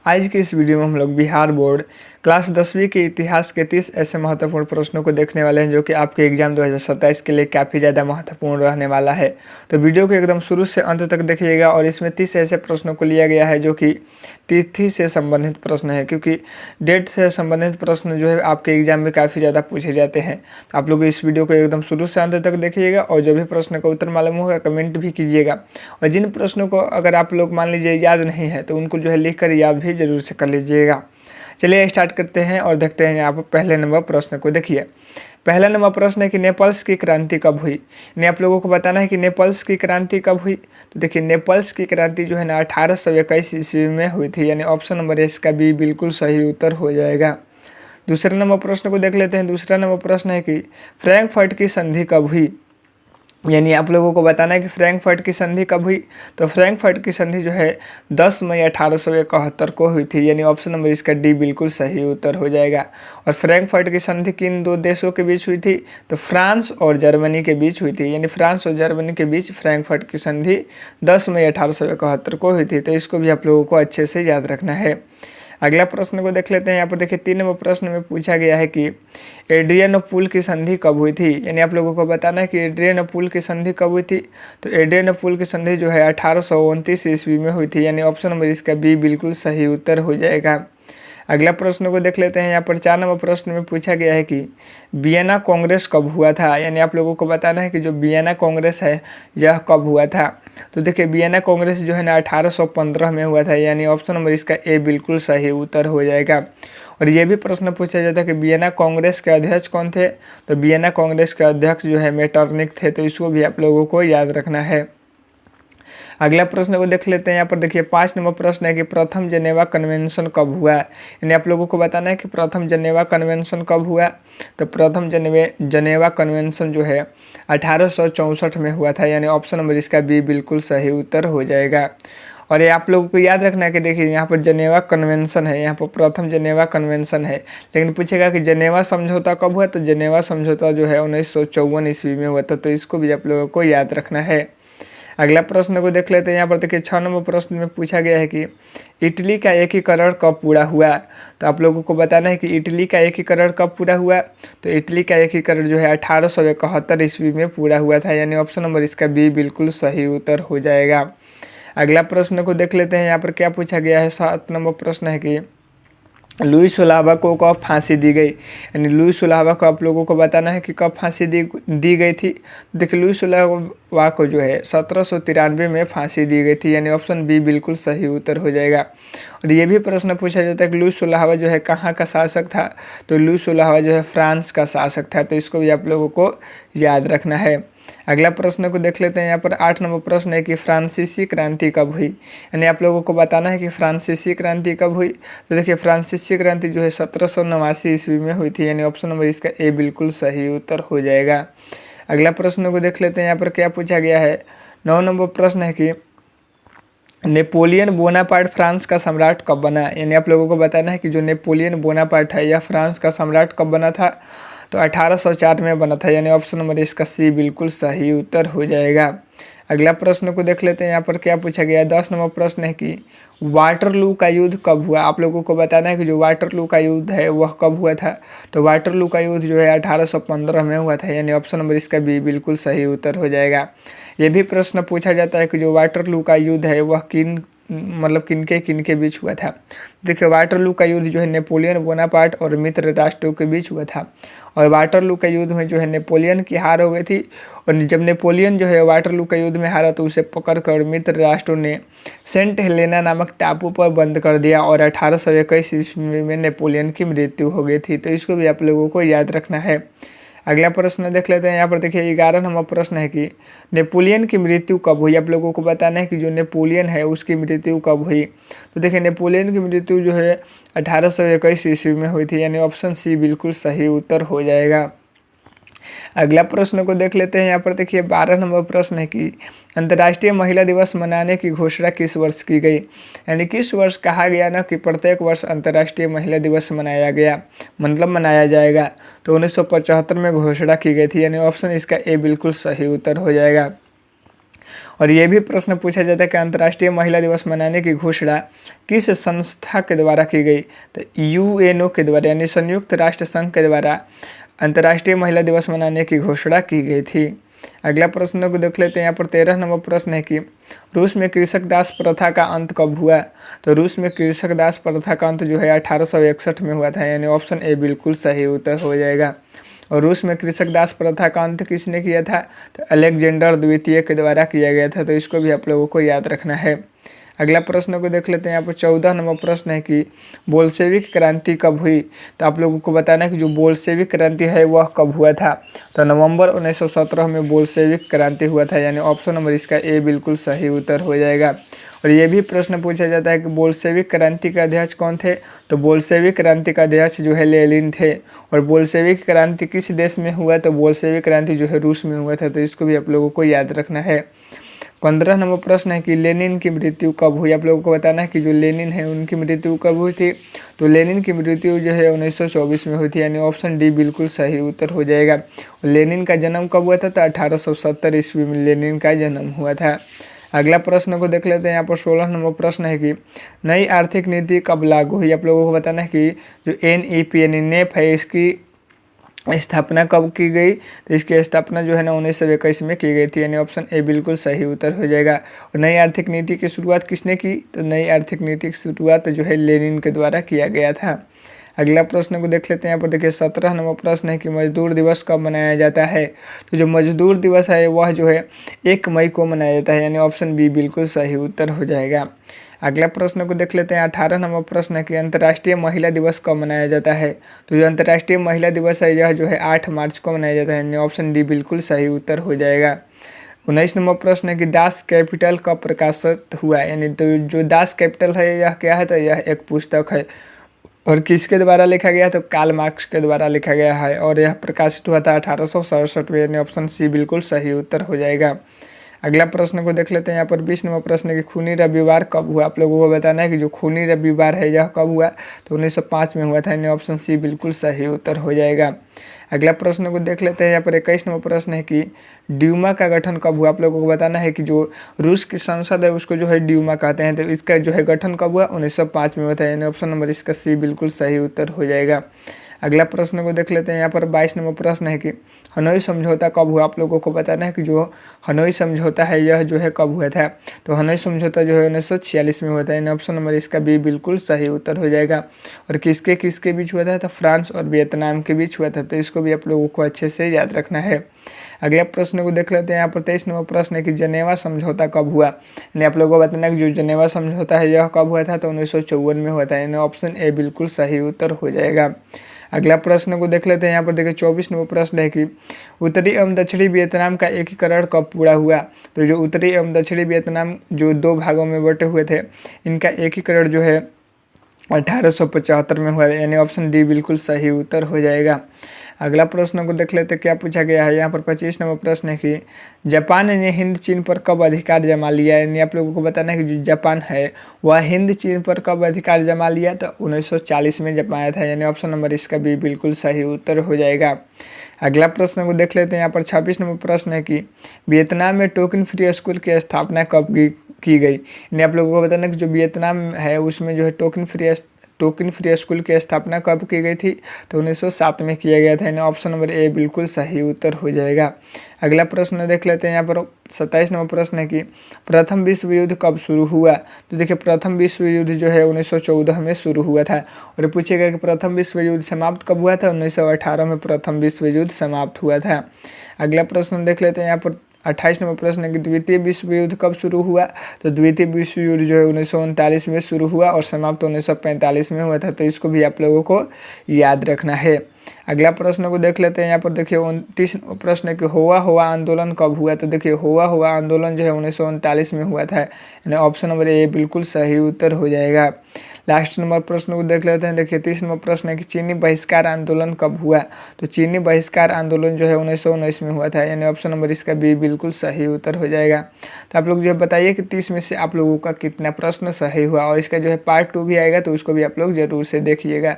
आज की इस वीडियो में हम लोग बिहार बोर्ड क्लास 10वीं के इतिहास के 30 ऐसे महत्वपूर्ण प्रश्नों को देखने वाले हैं जो कि आपके एग्जाम 2027 के लिए काफ़ी ज़्यादा महत्वपूर्ण रहने वाला है। तो वीडियो को एकदम शुरू से अंत तक देखिएगा और इसमें 30 ऐसे प्रश्नों को लिया गया है जो कि तिथि से संबंधित प्रश्न है, क्योंकि डेट से संबंधित प्रश्न जो है आपके एग्जाम में काफ़ी ज़्यादा पूछे जाते हैं। तो आप लोग इस वीडियो को एकदम शुरू से अंत तक देखिएगा और जो भी प्रश्न का उत्तर मालूम होगा कमेंट भी कीजिएगा। और जिन प्रश्नों को अगर आप लोग मान लीजिए याद नहीं है तो उनको जो है लिख कर याद भी जरूर से कर लीजिएगा। चलिए स्टार्ट करते हैं और देखते हैं यहाँ पर पहले नंबर प्रश्न को। देखिए पहला नंबर प्रश्न है कि नेपल्स की क्रांति कब हुई। इन्हें आप लोगों को बताना है कि नेपल्स की क्रांति कब हुई। तो देखिए नेपल्स की क्रांति जो है ना 1821 ईस्वी में हुई थी, यानी ऑप्शन नंबर इसका बी बिल्कुल सही उत्तर हो जाएगा। दूसरे नंबर प्रश्न को देख लेते हैं। दूसरा नंबर प्रश्न है कि फ्रैंकफर्ट की संधि कब हुई, यानी आप लोगों को बताना है कि फ्रैंकफर्ट की संधि कब हुई। तो फ्रैंकफर्ट की संधि जो है 10 मई 1871 को हुई थी, यानी ऑप्शन नंबर इसका डी बिल्कुल सही उत्तर हो जाएगा। और फ्रैंकफर्ट की संधि किन दो देशों के बीच हुई थी, तो फ्रांस और जर्मनी के बीच हुई थी, यानी फ्रांस और जर्मनी के बीच फ्रैंकफर्ट की संधि 10 मई 1871 को हुई थी। तो इसको भी आप लोगों को अच्छे से याद रखना है। अगला प्रश्न को देख लेते हैं। यहाँ पर देखिए 3 नंबर प्रश्न में पूछा गया है कि एड्रियानोपुल की संधि कब हुई थी, यानी आप लोगों को बताना है कि एड्रियानोपुल की संधि कब हुई थी। तो एड्रियानोपुल की संधि जो है 1829 ईस्वी में हुई थी, यानी ऑप्शन नंबर इसका बी बिल्कुल सही उत्तर हो जाएगा। अगला प्रश्न को देख लेते हैं। यहाँ पर 4 नंबर प्रश्न में पूछा गया है कि वियना कांग्रेस कब हुआ था, यानी आप लोगों को बताना है कि जो वियना कांग्रेस है यह कब हुआ था। तो देखिए वियना कांग्रेस जो है ना 1815 में हुआ था, यानी ऑप्शन नंबर इसका ए बिल्कुल सही उत्तर हो जाएगा। और ये भी प्रश्न पूछा जाता है कि वियना कांग्रेस के अध्यक्ष कौन थे। तो वियना कांग्रेस के अध्यक्ष जो है मेटरनिक थे, तो इसको भी आप लोगों को याद रखना है। अगला प्रश्न को देख लेते हैं। यहाँ पर देखिए 5 नंबर प्रश्न है कि प्रथम जनेवा कन्वेंशन कब हुआ, यानी आप लोगों को बताना है कि प्रथम जनेवा कन्वेंशन कब हुआ। तो प्रथम जनेवा कन्वेंशन जो है 1864 में हुआ था, यानी ऑप्शन नंबर इसका बी बिल्कुल सही उत्तर हो जाएगा। और ये आप लोगों को याद रखना है कि देखिए यहाँ पर जनेवा कन्वेंशन है, यहाँ पर प्रथम जनेवा कन्वेंशन है, लेकिन पूछेगा कि जनेवा समझौता कब हुआ। तो जनेवा समझौता जो है 1954 ईस्वी में हुआ था, तो इसको भी आप लोगों को याद रखना है। अगला प्रश्न को देख लेते हैं। यहाँ पर देखिए 6 नंबर प्रश्न में पूछा गया है कि इटली का एकीकरण कब पूरा हुआ। तो आप लोगों को बताना है कि इटली का एकीकरण कब पूरा हुआ। तो इटली का एकीकरण जो है 1871 ईस्वी में पूरा हुआ था, यानी ऑप्शन नंबर इसका बी बिल्कुल सही उत्तर हो जाएगा। अगला प्रश्न को देख लेते हैं। यहाँ पर क्या पूछा गया है। 7 नंबर प्रश्न है कि लुई सुलावा को कब फांसी दी गई, यानी लुई सुलावा को आप लोगों को बताना है कि कब फांसी दी गई थी। देखिए लुई सुलावा को जो है 1793 में फांसी दी गई थी, यानी ऑप्शन बी बिल्कुल सही उत्तर हो जाएगा। और ये भी प्रश्न पूछा जाता है कि लुई सुलावा जो है कहाँ का शासक था। तो लुई सुलावा जो है फ्रांस का शासक था, तो इसको भी आप लोगों को याद रखना है। अगला प्रश्न को देख लेते हैं। यहाँ पर 8 नंबर प्रश्न है कि फ्रांसीसी क्रांति कब हुई, यानी आप लोगों को बताना है कि फ्रांसीसी क्रांति कब हुई। तो देखिए फ्रांसीसी क्रांति जो है 1789 ईस्वी में हुई थी, यानी ऑप्शन नंबर इसका ए बिल्कुल सही उत्तर हो जाएगा। अगला प्रश्न को देख लेते हैं। यहाँ पर क्या पूछा गया है। 9 नंबर प्रश्न है कि नेपोलियन बोनापार्ट फ्रांस का सम्राट कब बना, यानी आप लोगों को बताना है कि जो नेपोलियन बोनापार्ट है यह फ्रांस का सम्राट कब बना था। तो 1804 में बना था, यानी ऑप्शन नंबर इसका सी बिल्कुल सही उत्तर हो जाएगा। अगला प्रश्न को देख लेते हैं। यहाँ पर क्या पूछा गया है। 10 नंबर प्रश्न है कि वाटरलू का युद्ध कब हुआ। आप लोगों को बताना है कि जो वाटरलू का युद्ध है वह कब हुआ था। तो वाटरलू का युद्ध जो है 1815 में हुआ था, यानी ऑप्शन नंबर इसका बी बिल्कुल सही उत्तर हो जाएगा। ये भी प्रश्न पूछा जाता है कि जो वाटरलू का युद्ध है वह किनके बीच हुआ था। देखिए वाटरलू का युद्ध जो है नेपोलियन बोनापार्ट और मित्र राष्ट्रों के बीच हुआ था। और वाटरलू का युद्ध में जो है नेपोलियन की हार हो गई थी, और जब नेपोलियन जो है वाटरलू का युद्ध में हारा तो उसे पकड़कर मित्र राष्ट्रों ने सेंट हेलेना नामक टापू पर बंद कर दिया और 1821 ईस्वी में नेपोलियन की मृत्यु हो गई थी। तो इसको भी आप लोगों को याद रखना है। अगला प्रश्न देख लेते हैं। यहाँ पर देखिए 11 नंबर प्रश्न है कि नेपोलियन की मृत्यु कब हुई। आप लोगों को बताना है कि जो नेपोलियन है उसकी मृत्यु कब हुई। तो देखिए नेपोलियन की मृत्यु जो है 1821 ईस्वी में हुई थी, यानी ऑप्शन सी बिल्कुल सही उत्तर हो जाएगा। अगला प्रश्न को देख लेते हैं। यहाँ पर देखिए 12 नंबर प्रश्न है कि अंतर्राष्ट्रीय महिला दिवस मनाने की घोषणा किस वर्ष की गई, यानी किस वर्ष कहा गया ना कि प्रत्येक वर्ष अंतर्राष्ट्रीय महिला दिवस मनाया जाएगा। तो 1975 में घोषणा की गई थी, यानी ऑप्शन इसका ए बिल्कुल सही उत्तर हो जाएगा। और ये भी प्रश्न पूछा जाता है कि अंतर्राष्ट्रीय महिला दिवस मनाने की घोषणा किस संस्था के द्वारा की गई? तो यूएनओ के द्वारा यानी संयुक्त राष्ट्र संघ के द्वारा अंतर्राष्ट्रीय महिला दिवस मनाने की घोषणा की गई थी। अगला प्रश्न को देख लेते हैं। यहाँ पर 13 नंबर प्रश्न है कि रूस में कृषक दास प्रथा का अंत कब हुआ? तो रूस में कृषक दास प्रथा का अंत जो है 1861 में हुआ था, यानी ऑप्शन ए बिल्कुल सही उत्तर हो जाएगा। और रूस में कृषक दास प्रथा का अंत किसने किया था? तो अलेक्जेंडर द्वितीय के द्वारा किया गया था, तो इसको भी आप लोगों को याद रखना है। अगला प्रश्न को देख लेते हैं। यहाँ पर 14 नंबर प्रश्न है कि बोल्शेविक क्रांति कब हुई? तो आप लोगों को बताना है कि जो बोल्शेविक क्रांति है वह कब हुआ था? तो नवंबर 1917 में बोल्शेविक क्रांति हुआ था, यानी ऑप्शन नंबर इसका ए बिल्कुल सही उत्तर हो जाएगा। और ये भी प्रश्न पूछा जाता है कि बोल्शेविक क्रांति के अध्यक्ष कौन थे? तो बोल्शेविक क्रांति का अध्यक्ष जो है लेनिन थे। और बोल्शेविक क्रांति किस देश में हुआ? तो बोल्शेविक क्रांति जो है रूस में हुआ था, तो इसको भी आप लोगों को याद रखना है। 15 नंबर प्रश्न है कि लेनिन की मृत्यु कब हुई? आप लोगों को बताना है कि जो लेनिन है उनकी मृत्यु कब हुई थी? तो लेनिन की मृत्यु जो है 1924 में हुई थी, यानी ऑप्शन डी बिल्कुल सही उत्तर हो जाएगा। लेनिन का जन्म कब हुआ था? तो 1870 ईस्वी में लेनिन का जन्म हुआ था। अगला प्रश्न को देख लेते हैं। यहाँ पर 16 नंबर प्रश्न है कि नई आर्थिक नीति कब लागू हुई? आप लोगों को बताना है कि जो NEP यानी नेप है इसकी स्थापना कब की गई? तो इसकी स्थापना जो है ना 1921 में की गई थी, यानी ऑप्शन ए बिल्कुल सही उत्तर हो जाएगा। और नई आर्थिक नीति की शुरुआत किसने की? तो नई आर्थिक नीति की शुरुआत जो है लेनिन के द्वारा किया गया था। अगला प्रश्न को देख लेते हैं। यहाँ पर देखिए 17 नंबर प्रश्न है कि मजदूर दिवस कब मनाया जाता है? तो जो मजदूर दिवस है वह जो है 1 मई को मनाया जाता है, यानी ऑप्शन बी बिल्कुल सही उत्तर हो जाएगा। अगला प्रश्न को देख लेते हैं। 18 नंबर प्रश्न है कि अंतर्राष्ट्रीय महिला दिवस कब मनाया जाता है? तो जो अंतर्राष्ट्रीय महिला दिवस है यह जो है 8 मार्च को मनाया जाता है, यानी ऑप्शन डी बिल्कुल सही उत्तर हो जाएगा। 19 नंबर प्रश्न है कि दास कैपिटल कब प्रकाशित हुआ? यानी तो जो दास कैपिटल है यह क्या है? तो यह एक पुस्तक है। और किसके द्वारा लिखा गया? तो कार्ल मार्क्स के द्वारा लिखा गया है, और यह प्रकाशित हुआ था 1867 में, यानी ऑप्शन सी बिल्कुल सही उत्तर हो जाएगा। अगला प्रश्न को देख लेते हैं। यहाँ पर 20 नंबर प्रश्न है कि खूनी रविवार कब हुआ? आप लोगों को बताना है कि जो खूनी रविवार है यह कब हुआ? तो 1905 में हुआ था, यानी ऑप्शन सी बिल्कुल सही उत्तर हो जाएगा। अगला प्रश्न को देख लेते हैं। यहाँ पर 21 नंबर प्रश्न है कि ड्यूमा का गठन कब हुआ? आप लोगों को बताना है कि जो रूस की संसद है उसको जो है ड्यूमा कहते हैं, तो इसका जो है गठन कब हुआ? 1905 में हुआ था, यानी ऑप्शन नंबर इसका सी बिल्कुल सही उत्तर हो जाएगा। अगला प्रश्न को देख लेते हैं। यहाँ पर 22 नंबर प्रश्न है कि हनोई समझौता कब हुआ? आप लोगों को बताना है कि जो हनोई समझौता है यह जो है कब हुआ था? तो हनोई समझौता जो है 1946 में हुआ था, यानी ऑप्शन नंबर इसका बी बिल्कुल सही उत्तर हो जाएगा। और किसके किसके बीच हुआ था? तो फ्रांस और वियतनाम के बीच हुआ था, तो इसको भी आप लोगों को अच्छे से याद रखना है। अगला प्रश्न को देख लेते हैं। यहाँ पर 23 नंबर प्रश्न है कि जनेवा समझौता कब हुआ? यानी आप लोगों को बताना है कि जो जनेवा समझौता है यह कब हुआ था? तो 1954 में हुआ था, यानी ऑप्शन ए बिल्कुल सही उत्तर हो जाएगा। अगला प्रश्न को देख लेते हैं। यहाँ पर देखिए 24 नंबर प्रश्न है कि उत्तरी एवं दक्षिणी वियतनाम का एकीकरण कब पूरा हुआ? तो जो उत्तरी एवं दक्षिणी वियतनाम जो 2 भागों में बटे हुए थे, इनका एकीकरण जो है 1875 में हुआ, यानी ऑप्शन डी बिल्कुल सही उत्तर हो जाएगा। अगला प्रश्न को देख लेते क्या पूछा गया है। यहाँ पर 25 नंबर प्रश्न है कि जापान ने हिंद चीन पर कब अधिकार जमा लिया? यानी आप लोगों को बताना है कि जो जापान है वह हिंद चीन पर कब अधिकार जमा लिया? तो 1940 में जमाया था, यानी ऑप्शन नंबर इसका भी बिल्कुल सही उत्तर हो जाएगा। अगला प्रश्न को देख लेते हैं। यहाँ पर 26 नंबर प्रश्न है कि वियतनाम में टोकन फ्री स्कूल की स्थापना कब की गई? यानी आप लोगों को बताना कि जो वियतनाम है उसमें जो है टोकन फ्री स्कूल की स्थापना कब की गई थी? तो 1907 में किया गया था, यानी ऑप्शन नंबर ए बिल्कुल सही उत्तर हो जाएगा। अगला प्रश्न देख लेते हैं। यहाँ पर 27 नंबर प्रश्न है कि प्रथम विश्व युद्ध कब शुरू हुआ? तो देखिए प्रथम विश्व युद्ध जो है 1914 में शुरू हुआ था। और पूछेगा कि प्रथम विश्व युद्ध समाप्त कब हुआ था? 1918 में प्रथम विश्व युद्ध समाप्त हुआ था। अगला प्रश्न देख लेते हैं। यहाँ पर 28 नंबर प्रश्न है कि द्वितीय विश्व युद्ध कब शुरू हुआ? तो द्वितीय विश्व युद्ध जो है 1939 में शुरू हुआ और समाप्त 1945 में हुआ था, तो इसको भी आप लोगों को याद रखना है। अगला प्रश्न को देख लेते हैं। यहाँ पर देखिए 29 प्रश्न है कि होवा आंदोलन कब हुआ? तो देखिए होवा आंदोलन जो है 1939 में हुआ था, यानी ऑप्शन नंबर ए बिल्कुल सही उत्तर हो जाएगा। लास्ट नंबर प्रश्न को देख लेते हैं। देखिए 30 नंबर प्रश्न है कि चीनी बहिष्कार आंदोलन कब हुआ? तो चीनी बहिष्कार आंदोलन जो है 1919 में हुआ था, यानी ऑप्शन नंबर इसका बी बिल्कुल सही उत्तर हो जाएगा। तो आप लोग जो है बताइए कि 30 में से आप लोगों का कितना प्रश्न सही हुआ, और इसका जो है पार्ट 2 भी आएगा, तो उसको भी आप लोग जरूर से देखिएगा।